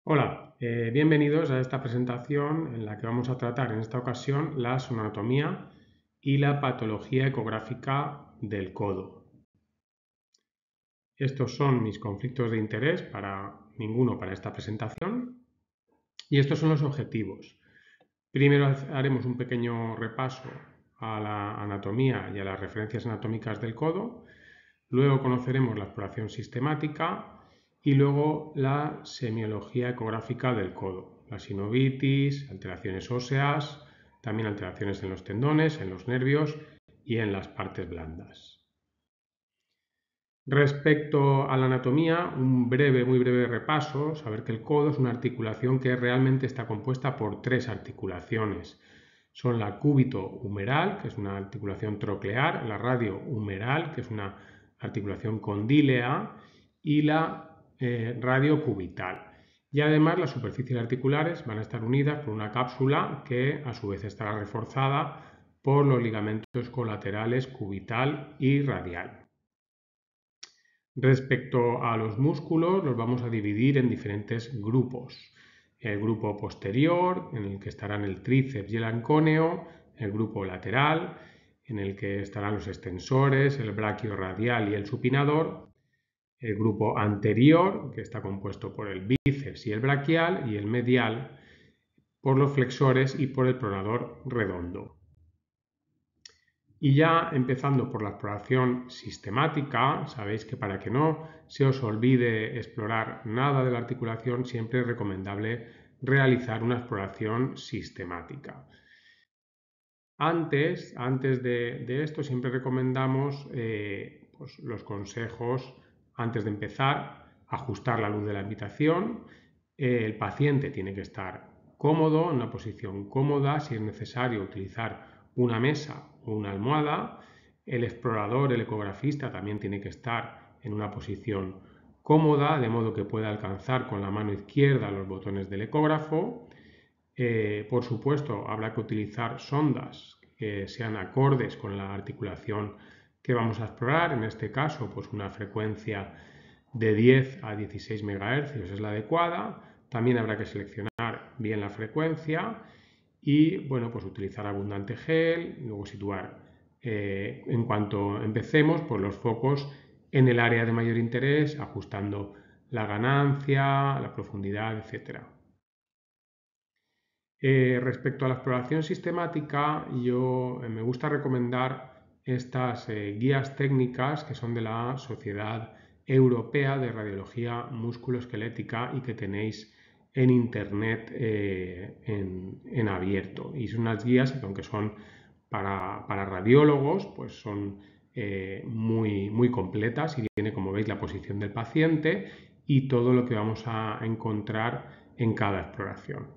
Hola, bienvenidos a esta presentación en la que vamos a tratar en esta ocasión la sonoanatomía y la patología ecográfica del codo. Estos son mis conflictos de interés ninguno para esta presentación y estos son los objetivos. Primero haremos un pequeño repaso a la anatomía y a las referencias anatómicas del codo. Luego conoceremos la exploración sistemática y luego la semiología ecográfica del codo, la sinovitis, alteraciones óseas, también alteraciones en los tendones, en los nervios y en las partes blandas. Respecto a la anatomía, muy breve repaso, saber que el codo es una articulación que realmente está compuesta por tres articulaciones. Son la cúbito-humeral, que es una articulación troclear, la radio-humeral, que es una articulación condílea, y la radiocubital. Y además las superficies articulares van a estar unidas por una cápsula que a su vez estará reforzada por los ligamentos colaterales cubital y radial. Respecto a los músculos, los vamos a dividir en diferentes grupos. El grupo posterior, en el que estarán el tríceps y el ancóneo, el grupo lateral, en el que estarán los extensores, el braquiorradial y el supinador, el grupo anterior, que está compuesto por el bíceps y el braquial, y el medial, por los flexores y por el pronador redondo. Y ya empezando por la exploración sistemática, sabéis que para que no se os olvide explorar nada de la articulación, siempre es recomendable realizar una exploración sistemática. Antes de esto, siempre recomendamos pues los consejos antes de empezar, ajustar la luz de la habitación. El paciente tiene que estar cómodo, en una posición cómoda, si es necesario utilizar una mesa o una almohada. El explorador, el ecografista, también tiene que estar en una posición cómoda, de modo que pueda alcanzar con la mano izquierda los botones del ecógrafo. Por supuesto, habrá que utilizar sondas que sean acordes con la articulación que vamos a explorar. En este caso, pues una frecuencia de 10 a 16 MHz es la adecuada. También habrá que seleccionar bien la frecuencia y, bueno, pues utilizar abundante gel, luego situar en cuanto empecemos, pues los focos en el área de mayor interés, ajustando la ganancia, la profundidad, etc. Respecto a la exploración sistemática, me gusta recomendar estas guías técnicas que son de la Sociedad Europea de Radiología Musculoesquelética y que tenéis en internet en abierto. Y son unas guías que, aunque son para radiólogos, pues son muy completas y tiene, como veis, la posición del paciente y todo lo que vamos a encontrar en cada exploración.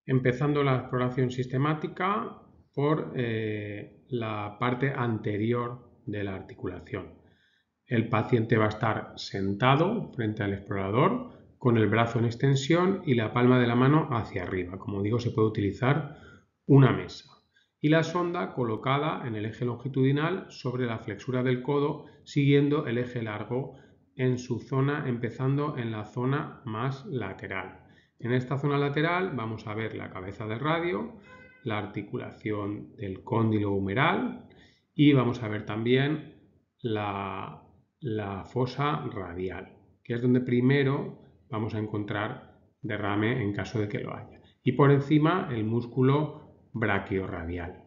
Empezando la exploración sistemática por la parte anterior de la articulación. El paciente va a estar sentado frente al explorador con el brazo en extensión y la palma de la mano hacia arriba. Como digo, se puede utilizar una mesa. Y la sonda colocada en el eje longitudinal sobre la flexura del codo, siguiendo el eje largo en su zona, empezando en la zona más lateral. En esta zona lateral vamos a ver la cabeza del radio, la articulación del cóndilo humeral y vamos a ver también la fosa radial, que es donde primero vamos a encontrar derrame en caso de que lo haya. Y por encima el músculo braquiorradial.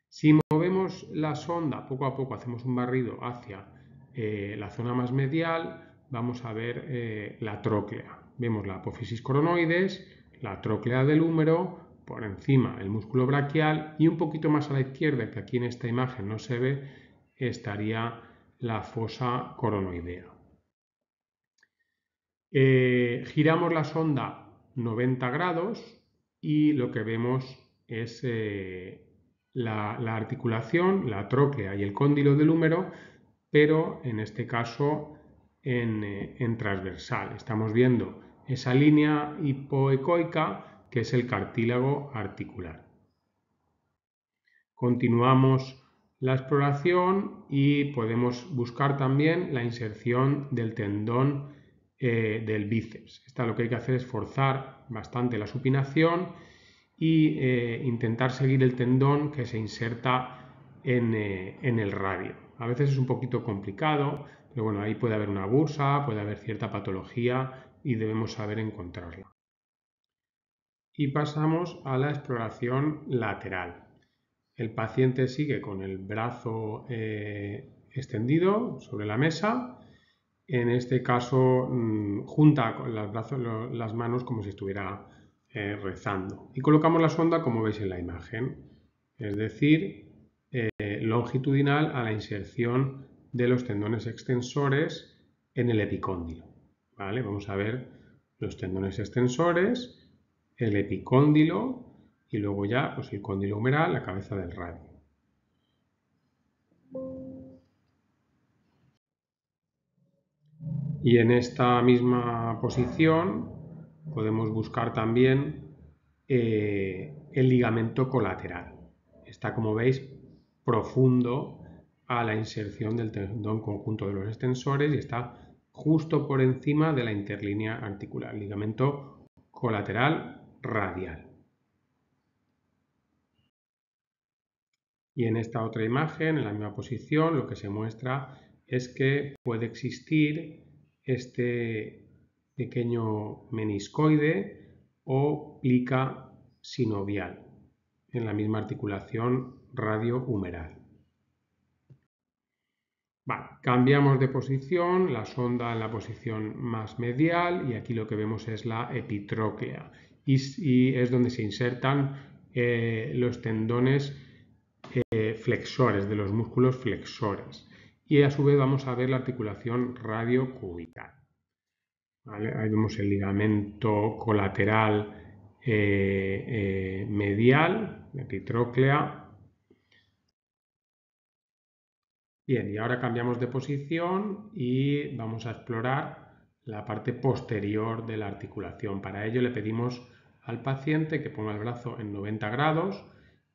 Si movemos la sonda poco a poco, hacemos un barrido hacia la zona más medial, vamos a ver la tróclea. Vemos la apófisis coronoides, la tróclea del húmero, por encima el músculo braquial y un poquito más a la izquierda, que aquí en esta imagen no se ve, estaría la fosa coronoidea. Giramos la sonda 90 grados y lo que vemos es la articulación, la tróclea y el cóndilo del húmero, pero en este caso en transversal. Estamos viendo esa línea hipoecoica que es el cartílago articular. Continuamos la exploración y podemos buscar también la inserción del tendón del bíceps. Lo que hay que hacer es forzar bastante la supinación y intentar seguir el tendón que se inserta en el radio. A veces es un poquito complicado, pero bueno, ahí puede haber una bursa, puede haber cierta patología y debemos saber encontrarla. Y pasamos a la exploración lateral. El paciente sigue con el brazo extendido sobre la mesa. En este caso, junta con las manos como si estuviera rezando. Y colocamos la sonda como veis en la imagen, es decir, longitudinal a la inserción de los tendones extensores en el epicóndilo. ¿Vale? Vamos a ver los tendones extensores, el epicóndilo y luego ya pues, el cóndilo humeral, la cabeza del radio. Y en esta misma posición podemos buscar también el ligamento colateral. Está, como veis, profundo a la inserción del tendón conjunto de los extensores y está justo por encima de la interlínea articular, ligamento colateral radial. Y en esta otra imagen, en la misma posición, lo que se muestra es que puede existir este pequeño meniscoide o plica sinovial en la misma articulación radiohumeral. Vale, cambiamos de posición, la sonda en la posición más medial y aquí lo que vemos es la epitróclea y es donde se insertan los tendones flexores, de los músculos flexores. Y a su vez vamos a ver la articulación radiocubital. ¿Vale? Ahí vemos el ligamento colateral medial, la epitróclea. Bien, y ahora cambiamos de posición y vamos a explorar la parte posterior de la articulación. Para ello le pedimos al paciente que ponga el brazo en 90 grados,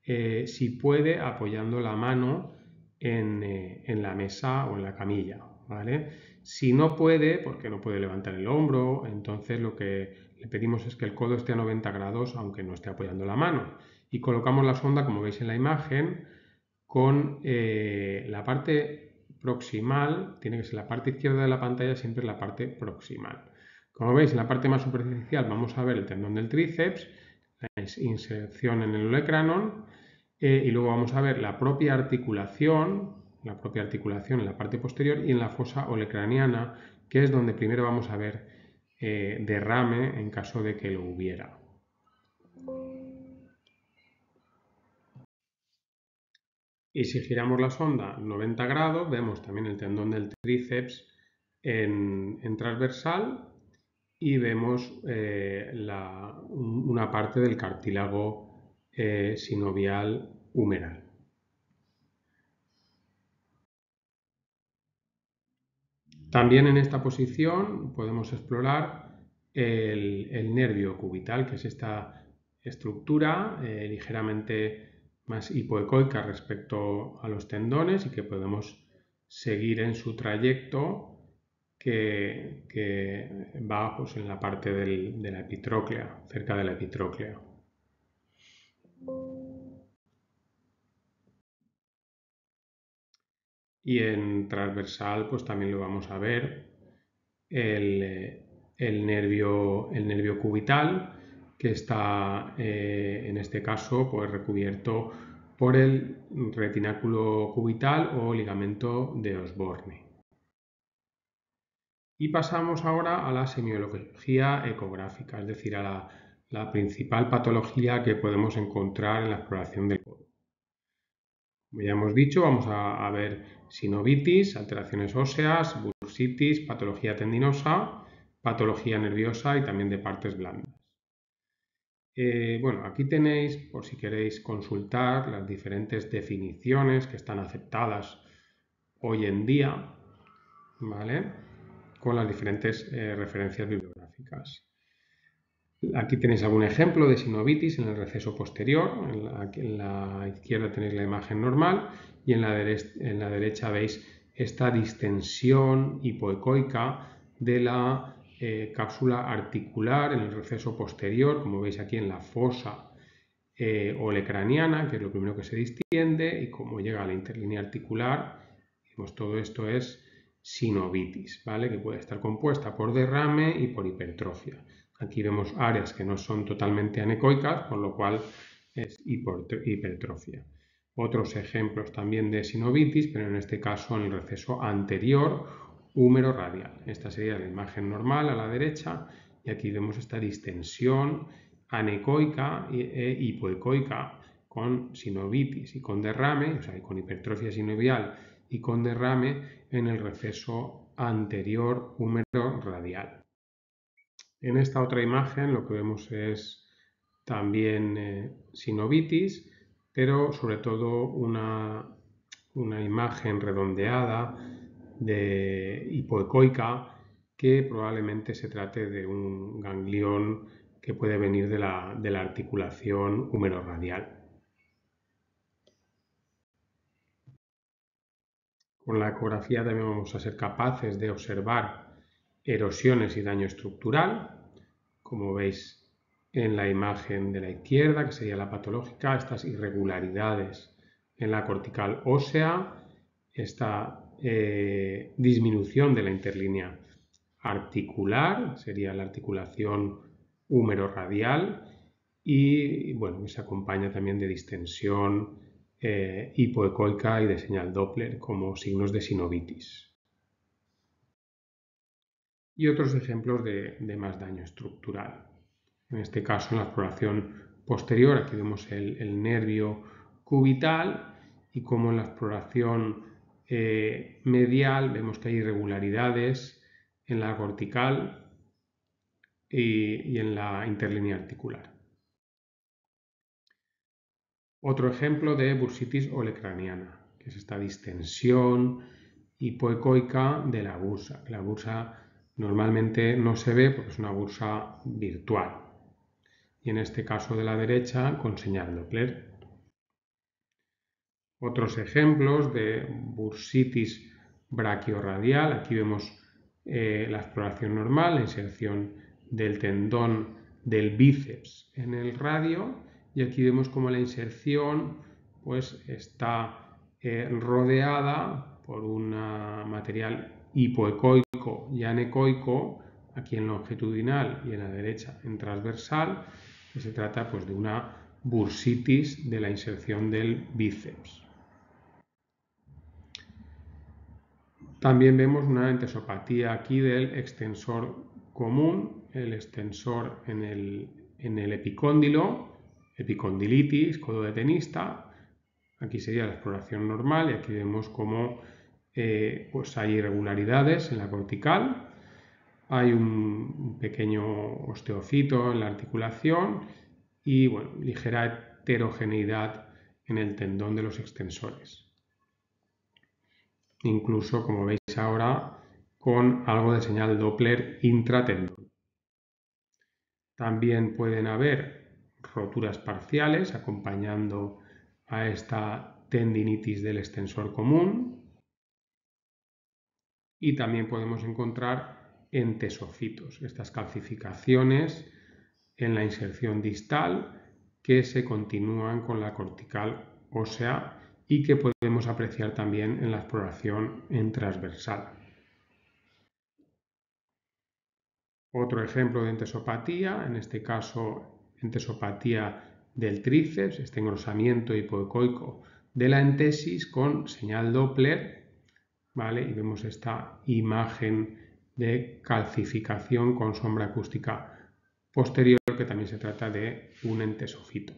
si puede apoyando la mano en la mesa o en la camilla, ¿vale? Si no puede, porque no puede levantar el hombro, entonces lo que le pedimos es que el codo esté a 90 grados aunque no esté apoyando la mano. Y colocamos la sonda, como veis en la imagen, con la parte proximal, tiene que ser la parte izquierda de la pantalla, siempre la parte proximal. Como veis, en la parte más superficial vamos a ver el tendón del tríceps, la inserción en el olecranon, y luego vamos a ver la propia articulación en la parte posterior y en la fosa olecraniana, que es donde primero vamos a ver derrame en caso de que lo hubiera. Y si giramos la sonda 90 grados, vemos también el tendón del tríceps en transversal y vemos una parte del cartílago sinovial humeral. También en esta posición podemos explorar el nervio cubital, que es esta estructura ligeramente más hipoecoica respecto a los tendones y que podemos seguir en su trayecto que va pues, en la parte de la epitróclea, cerca de la epitróclea. Y en transversal pues también lo vamos a ver el nervio cubital, que está en este caso pues, recubierto por el retináculo cubital o ligamento de Osborne. Y pasamos ahora a la semiología ecográfica, es decir, a la principal patología que podemos encontrar en la exploración del codo. Como ya hemos dicho, vamos a ver sinovitis, alteraciones óseas, bursitis, patología tendinosa, patología nerviosa y también de partes blandas. Bueno, aquí tenéis, por si queréis consultar, las diferentes definiciones que están aceptadas hoy en día, ¿vale? Con las diferentes referencias bibliográficas. Aquí tenéis algún ejemplo de sinovitis en el receso posterior, en la izquierda tenéis la imagen normal y en la derecha veis esta distensión hipoecoica de la cápsula articular en el receso posterior, como veis aquí en la fosa olecraniana, que es lo primero que se distiende, y como llega a la interlínea articular, pues todo esto es sinovitis, ¿vale? Que puede estar compuesta por derrame y por hipertrofia. Aquí vemos áreas que no son totalmente anecoicas, con lo cual es hipertrofia. Otros ejemplos también de sinovitis, pero en este caso en el receso anterior húmero radial. Esta sería la imagen normal a la derecha y aquí vemos esta distensión anecoica e hipoecoica con sinovitis y con derrame, o sea, con hipertrofia sinovial y con derrame en el receso anterior húmero radial. En esta otra imagen lo que vemos es también sinovitis, pero sobre todo una imagen redondeada de hipoecoica que probablemente se trate de un ganglión que puede venir de la articulación húmero-radial. Con la ecografía también vamos a ser capaces de observar erosiones y daño estructural, como veis en la imagen de la izquierda, que sería la patológica, estas irregularidades en la cortical ósea, esta disminución de la interlínea articular, sería la articulación húmero-radial, y bueno, se acompaña también de distensión hipoecoica y de señal Doppler como signos de sinovitis. Y otros ejemplos de más daño estructural. En este caso, en la exploración posterior, aquí vemos el nervio cubital y como en la exploración medial vemos que hay irregularidades en la cortical y en la interlínea articular. Otro ejemplo de bursitis olecraniana, que es esta distensión hipoecoica de la bursa. La bursa normalmente no se ve porque es una bursa virtual. Y en este caso de la derecha con señal Doppler. Otros ejemplos de bursitis brachiorradial. Aquí vemos la exploración normal, la inserción del tendón del bíceps en el radio y aquí vemos como la inserción pues está rodeada por un material hipoecoico y anecoico aquí en longitudinal y en la derecha en transversal, que se trata pues de una bursitis de la inserción del bíceps. También vemos una entesopatía aquí del extensor común, el extensor en el epicóndilo, epicondilitis, codo de tenista. Aquí sería la exploración normal y aquí vemos cómo pues hay irregularidades en la cortical, hay un pequeño osteocito en la articulación y bueno, ligera heterogeneidad en el tendón de los extensores. Incluso, como veis ahora, con algo de señal Doppler intratendón. También pueden haber roturas parciales acompañando a esta tendinitis del extensor común y también podemos encontrar entesocitos, estas calcificaciones en la inserción distal que se continúan con la cortical ósea y que podemos apreciar también en la exploración en transversal. Otro ejemplo de entesopatía, en este caso entesopatía del tríceps, este engrosamiento hipoecoico de la entesis con señal Doppler, ¿vale? Y vemos esta imagen de calcificación con sombra acústica posterior, que también se trata de un entesofito.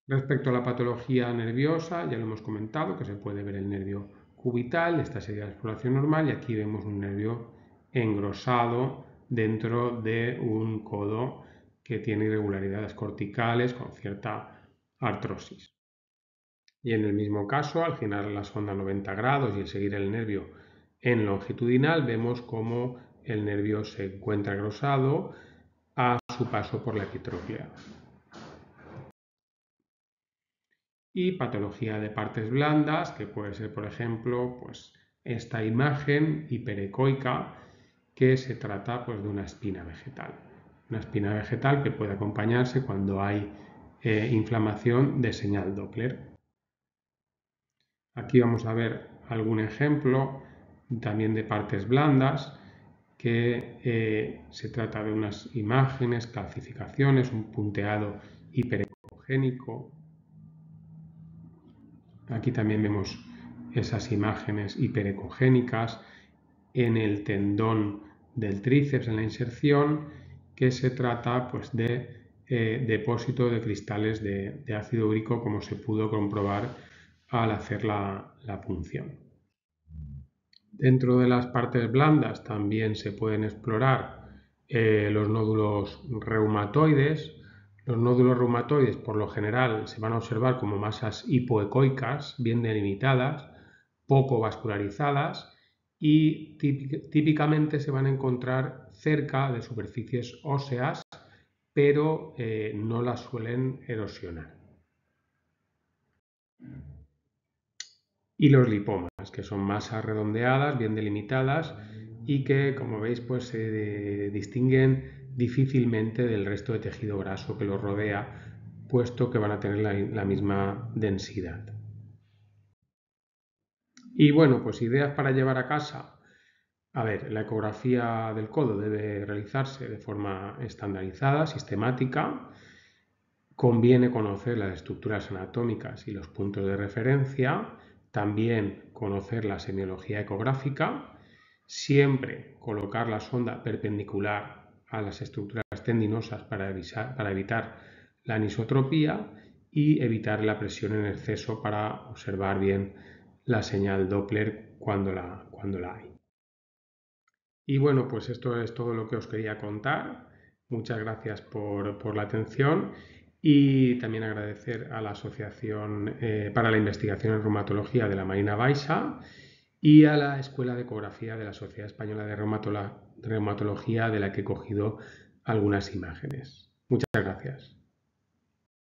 Respecto a la patología nerviosa, ya lo hemos comentado, que se puede ver el nervio cubital, esta sería la exploración normal, y aquí vemos un nervio engrosado dentro de un codo que tiene irregularidades corticales con cierta artrosis. Y en el mismo caso, al girar la sonda 90 grados y el seguir el nervio en longitudinal, vemos cómo el nervio se encuentra engrosado a su paso por la epitróclea. Y patología de partes blandas, que puede ser, por ejemplo, pues esta imagen hiperecoica que se trata pues, de una espina vegetal. Una espina vegetal que puede acompañarse cuando hay inflamación de señal Doppler. Aquí vamos a ver algún ejemplo también de partes blandas, que se trata de unas imágenes, calcificaciones, un punteado hiperecogénico. Aquí también vemos esas imágenes hiperecogénicas en el tendón del tríceps en la inserción, que se trata pues, de depósito de cristales de ácido úrico, como se pudo comprobar al hacer la punción. Dentro de las partes blandas también se pueden explorar los nódulos reumatoides. Los nódulos reumatoides por lo general se van a observar como masas hipoecoicas, bien delimitadas, poco vascularizadas y típicamente se van a encontrar cerca de superficies óseas, pero no las suelen erosionar. Y los lipomas, que son masas redondeadas, bien delimitadas y que, como veis, pues se distinguen difícilmente del resto de tejido graso que los rodea, puesto que van a tener la misma densidad. Y bueno, pues ideas para llevar a casa. A ver, la ecografía del codo debe realizarse de forma estandarizada, sistemática. Conviene conocer las estructuras anatómicas y los puntos de referencia, también conocer la semiología ecográfica, siempre colocar la sonda perpendicular a las estructuras tendinosas para evitar la anisotropía y evitar la presión en exceso para observar bien la señal Doppler cuando la hay. Y bueno, pues esto es todo lo que os quería contar. Muchas gracias por la atención y también agradecer a la Asociación para la Investigación en Reumatología de la Marina Baixa y a la Escuela de Ecografía de la Sociedad Española de Reumatología, de la que he cogido algunas imágenes. Muchas gracias.